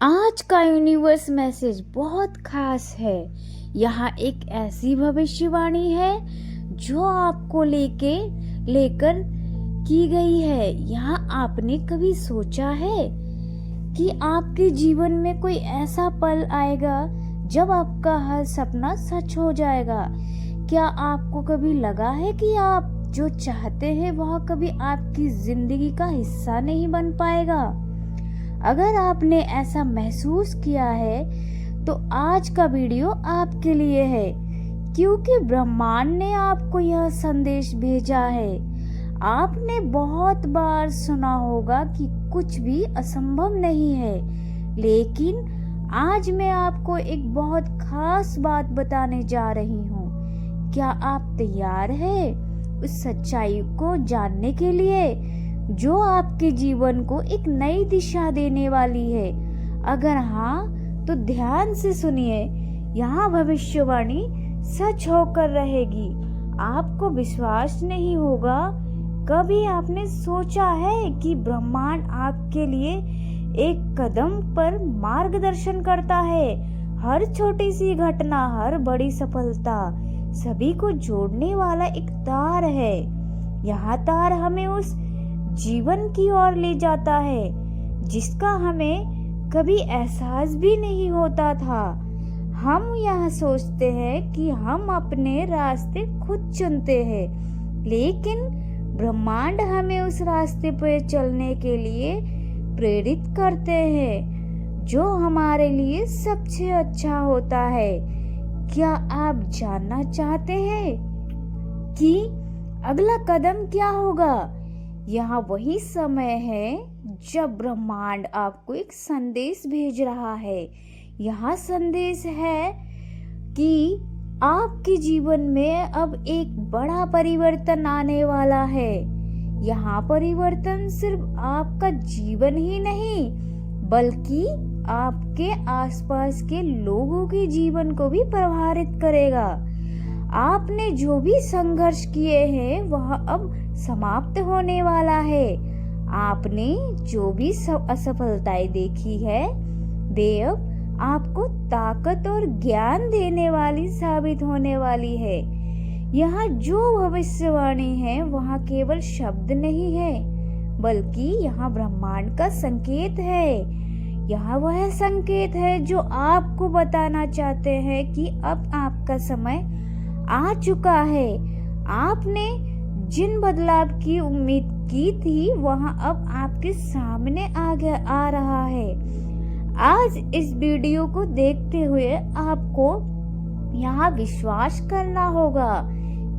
आज का universe message बहुत खास है। यहाँ एक ऐसी भविष्यवाणी है जो आपको लेकर की गई है। यहाँ आपने कभी सोचा है कि आपके जीवन में कोई ऐसा पल आएगा जब आपका हर सपना सच हो जाएगा? क्या आपको कभी लगा है कि आप जो चाहते हैं वह कभी आपकी जिंदगी का हिस्सा नहीं बन पाएगा? अगर आपने ऐसा महसूस किया है तो आज का वीडियो आपके लिए है, क्योंकि ब्रह्मांड ने आपको यह संदेश भेजा है। आपने बहुत बार सुना होगा कि कुछ भी असंभव नहीं है, लेकिन आज मैं आपको एक बहुत खास बात बताने जा रही हूँ। क्या आप तैयार हैं उस सच्चाई को जानने के लिए जो आपके जीवन को एक नई दिशा देने वाली है? अगर हाँ तो ध्यान से सुनिए, यहाँ भविष्यवाणी सच होकर रहेगी। आपको विश्वास नहीं होगा। कभी आपने सोचा है कि ब्रह्मांड आपके लिए एक कदम पर मार्गदर्शन करता है? हर छोटी सी घटना, हर बड़ी सफलता सभी को जोड़ने वाला एक तार है। यह तार हमें उस जीवन की ओर ले जाता है जिसका हमें कभी एहसास भी नहीं होता था। हम यह सोचते हैं कि हम अपने रास्ते खुद चुनते हैं, लेकिन ब्रह्मांड हमें उस रास्ते पर चलने के लिए प्रेरित करते हैं जो हमारे लिए सबसे अच्छा होता है। क्या आप जानना चाहते हैं कि अगला कदम क्या होगा? यहाँ वही समय है जब ब्रह्मांड आपको एक संदेश भेज रहा है। यह संदेश है कि आपके जीवन में अब एक बड़ा परिवर्तन आने वाला है। यहाँ परिवर्तन सिर्फ आपका जीवन ही नहीं, बल्कि आपके आसपास के लोगों के जीवन को भी प्रभावित करेगा। आपने जो भी संघर्ष किए हैं वह अब समाप्त होने वाला है। आपने जो भी असफलताएं देखी है वे अब आपको ताकत और ज्ञान देने वाली साबित होने वाली है। यहाँ जो भविष्यवाणी है वहाँ केवल शब्द नहीं है, बल्कि यहाँ ब्रह्मांड का संकेत है। यह वह संकेत है जो आपको बताना चाहते हैं कि अब आपका समय आ चुका है। आपने जिन बदलाव की उम्मीद की थी वह अब आपके सामने आ रहा है। आज इस वीडियो को देखते हुए आपको यहाँ विश्वास करना होगा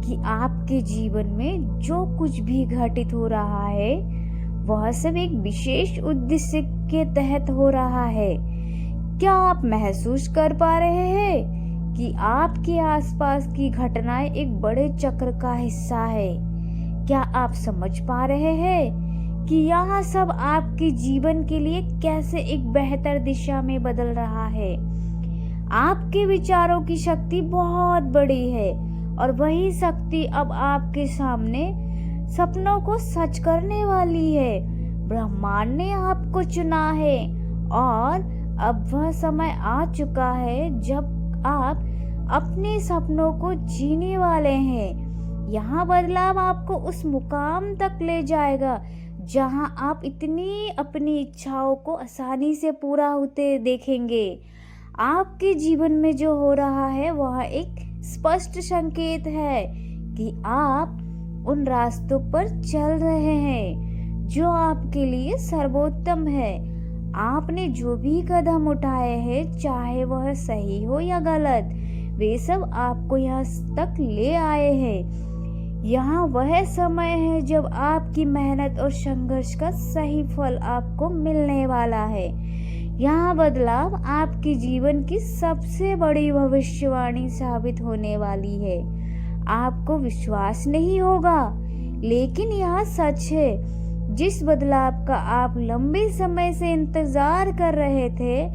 कि आपके जीवन में जो कुछ भी घटित हो रहा है वह सब एक विशेष उद्देश्य के तहत हो रहा है। क्या आप महसूस कर पा रहे हैं कि आपके आसपास की घटनाएं एक बड़े चक्र का हिस्सा है? क्या आप समझ पा रहे हैं कि यह सब आपके जीवन के लिए कैसे एक बेहतर दिशा में बदल रहा है? आपके विचारों की शक्ति बहुत बड़ी है और वही शक्ति अब आपके सामने सपनों को सच करने वाली है। ब्रह्मांड ने आपको चुना है और अब वह समय आ चुका है जब आप अपने सपनों को जीने वाले हैं। यहाँ बदलाव आपको उस मुकाम तक ले जाएगा जहाँ आप इतनी अपनी इच्छाओं को आसानी से पूरा होते देखेंगे। आपके जीवन में जो हो रहा है वह एक स्पष्ट संकेत है कि आप उन रास्तों पर चल रहे हैं जो आपके लिए सर्वोत्तम है। आपने जो भी कदम उठाए हैं, चाहे वह सही हो या गलत, वे सब आपको यहाँ तक ले आए हैं। यहाँ वह समय है जब आपकी मेहनत और संघर्ष का सही फल आपको मिलने वाला है। यहाँ बदलाव आपके जीवन की सबसे बड़ी भविष्यवाणी साबित होने वाली है। आपको विश्वास नहीं होगा, लेकिन यह सच है। जिस बदलाव का आप लंबे समय से इंतजार कर रहे थे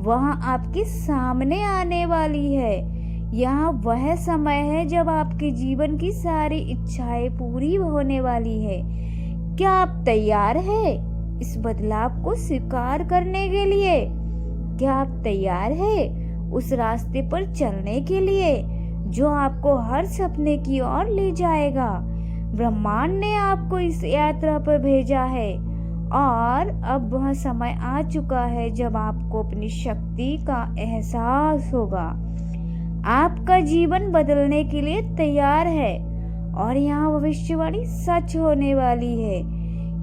वह आपके सामने आने वाली है। यहाँ वह समय है जब आपके जीवन की सारी इच्छाएं पूरी होने वाली है। क्या आप तैयार हैं इस बदलाव को स्वीकार करने के लिए? क्या आप तैयार हैं उस रास्ते पर चलने के लिए जो आपको हर सपने की ओर ले जाएगा? ब्रह्मांड ने आपको इस यात्रा पर भेजा है और अब वह समय आ चुका है जब आपको अपनी शक्ति का एहसास होगा। आपका जीवन बदलने के लिए तैयार है और यहाँ भविष्यवाणी सच होने वाली है।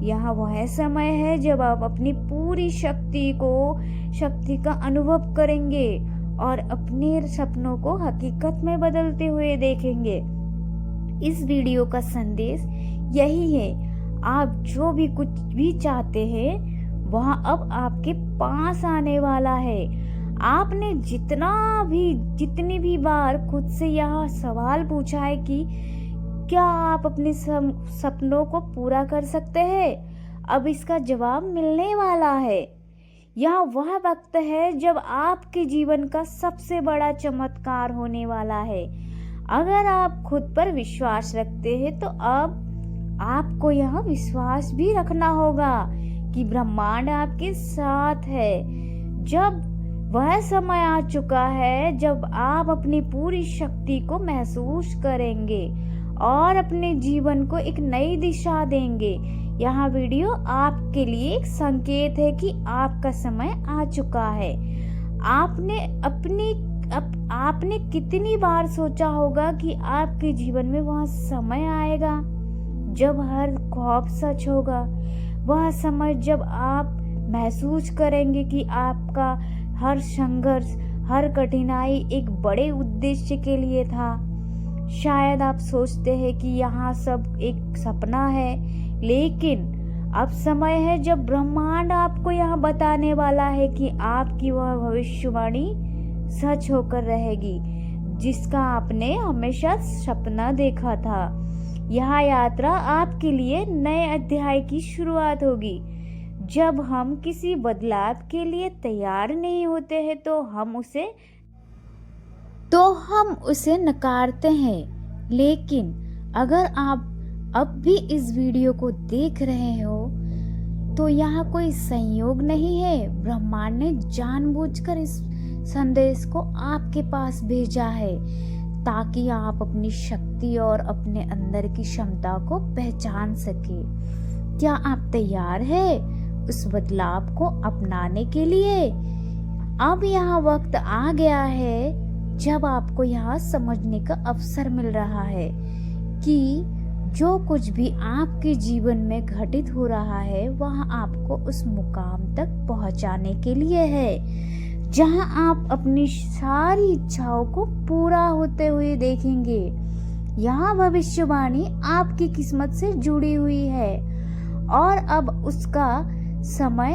यह वह समय है जब आप अपनी पूरी शक्ति का अनुभव करेंगे और अपने सपनों को हकीकत में बदलते हुए देखेंगे। इस वीडियो का संदेश यही है, आप जो भी कुछ भी चाहते हैं वह अब आपके पास आने वाला है। आपने जितनी भी बार खुद से यह सवाल पूछा है कि क्या आप अपने सपनों को पूरा कर सकते हैं, अब इसका जवाब मिलने वाला है। यह वह वक्त है जब आपके जीवन का सबसे बड़ा चमत्कार होने वाला है। अगर आप खुद पर विश्वास रखते हैं तो अब आपको यह विश्वास भी रखना होगा कि ब्रह्मांड आपके साथ है। जब वह समय आ चुका है जब आप अपनी पूरी शक्ति को महसूस करेंगे और अपने जीवन को एक नई दिशा देंगे। यह वीडियो आपके लिए एक संकेत है कि आपका समय आ चुका है। आपने कितनी बार सोचा होगा कि आपके जीवन में वह समय आएगा जब हर ख्वाब सच होगा, वह समय जब आप महसूस करेंगे कि आपका हर संघर्ष, हर कठिनाई एक बड़े उद्देश्य के लिए था। शायद आप सोचते हैं कि यहाँ सब एक सपना है, लेकिन अब समय है जब ब्रह्मांड आपको यहाँ बताने वाला है कि आपकी वह भविष्यवाणी सच होकर रहेगी जिसका आपने हमेशा सपना देखा था। यह यात्रा आपके लिए नए अध्याय की शुरुआत होगी। जब हम किसी बदलाव के लिए तैयार नहीं होते हैं तो हम उसे नकारते हैं। लेकिन अगर आप अब भी इस वीडियो को देख रहे हो तो यहाँ कोई संयोग नहीं है। ब्रह्मांड ने जानबूझकर इस संदेश को आपके पास भेजा है ताकि आप अपनी शक्ति और अपने अंदर की क्षमता को पहचान सके। क्या आप तैयार हैं उस बदलाव को अपनाने के लिए? अब यहाँ वक्त आ गया है जब आपको यहाँ समझने का अवसर मिल रहा है कि जो कुछ भी आपके जीवन में घटित हो रहा है वह आपको उस मुकाम तक पहुँचाने के लिए है जहाँ आप अपनी सारी इच्छाओं को पूरा होते हुए देखेंगे। यहाँ भविष्यवाणी आपकी किस्मत से जुड़ी हुई है और अब उसका समय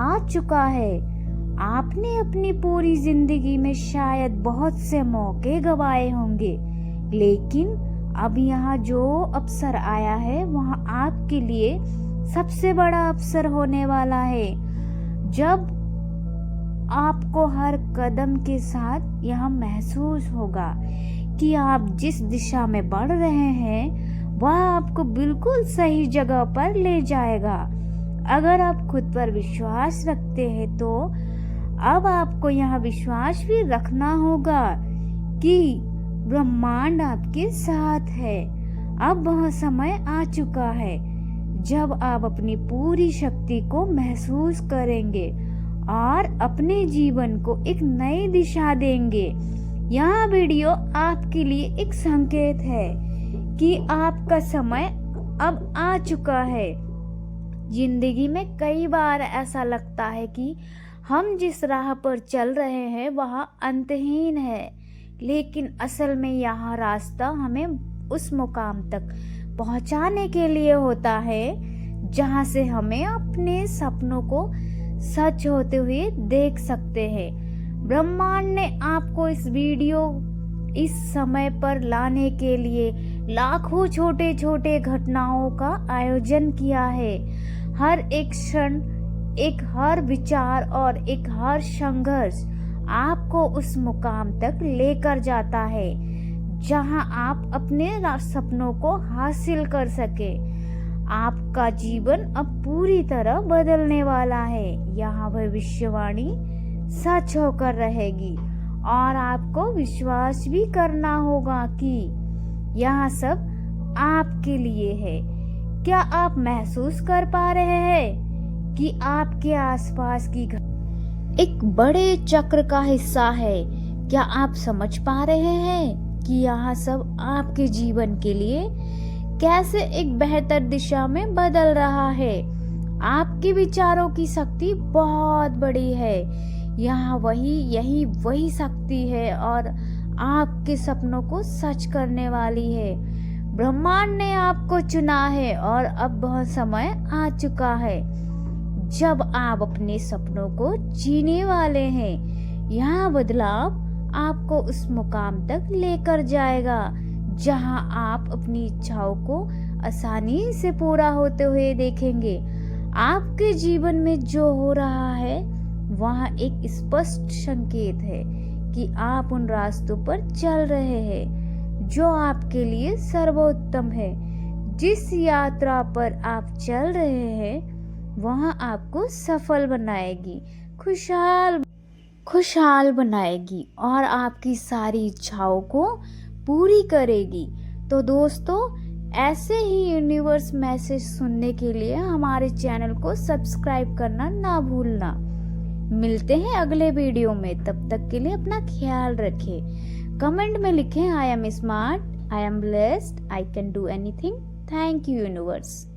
आ चुका है। आपने अपनी पूरी जिंदगी में शायद बहुत से मौके गंवाए होंगे, लेकिन अब यहाँ जो अवसर आया है वह आपके लिए सबसे बड़ा अवसर होने वाला है। जब आपको हर कदम के साथ यह महसूस होगा कि आप जिस दिशा में बढ़ रहे हैं वह आपको बिल्कुल सही जगह पर ले जाएगा। अगर आप खुद पर विश्वास रखते हैं तो अब आपको यह विश्वास भी रखना होगा कि ब्रह्मांड आपके साथ है। अब वह समय आ चुका है जब आप अपनी पूरी शक्ति को महसूस करेंगे और अपने जीवन को एक नई दिशा देंगे। यह वीडियो आपके लिए एक संकेत है कि आपका समय अब आ चुका है। जिंदगी में कई बार ऐसा लगता है कि हम जिस राह पर चल रहे हैं वह अंतहीन है, लेकिन असल में यह रास्ता हमें उस मुकाम तक पहुंचाने के लिए होता है जहां से हमें अपने सपनों को सच होते हुए देख सकते हैं। ब्रह्मांड ने आपको इस समय पर लाने के लिए लाखों छोटे छोटे घटनाओं का आयोजन किया है। हर एक क्षण, एक हर विचार और एक हर संघर्ष आपको उस मुकाम तक लेकर जाता है जहां आप अपने सपनों को हासिल कर सके। आपका जीवन अब पूरी तरह बदलने वाला है। यहाँ भविष्यवाणी सच होकर रहेगी और आपको विश्वास भी करना होगा कि यह सब आपके लिए है। क्या आप महसूस कर पा रहे हैं कि आपके आसपास की एक बड़े चक्र का हिस्सा है? क्या आप समझ पा रहे हैं कि यह सब आपके जीवन के लिए कैसे एक बेहतर दिशा में बदल रहा है? आपके विचारों की शक्ति बहुत बड़ी है। यही वही शक्ति है और आपके सपनों को सच करने वाली है। ब्रह्मांड ने आपको चुना है और अब बहुत समय आ चुका है जब आप अपने सपनों को जीने वाले हैं। यह बदलाव आपको उस मुकाम तक लेकर जाएगा जहां आप अपनी इच्छाओं को आसानी से पूरा होते हुए देखेंगे। आपके जीवन में जो हो रहा है वह एक स्पष्ट संकेत है कि आप उन रास्तों पर चल रहे हैं जो आपके लिए सर्वोत्तम है। जिस यात्रा पर आप चल रहे हैं वह आपको सफल बनाएगी, खुशहाल बनाएगी और आपकी सारी इच्छाओं को पूरी करेगी। तो दोस्तों, ऐसे ही यूनिवर्स मैसेज सुनने के लिए हमारे चैनल को सब्सक्राइब करना ना भूलना। मिलते हैं अगले वीडियो में, तब तक के लिए अपना ख्याल रखें। कमेंट में लिखें I am smart, I am blessed, I can do anything. Thank you universe.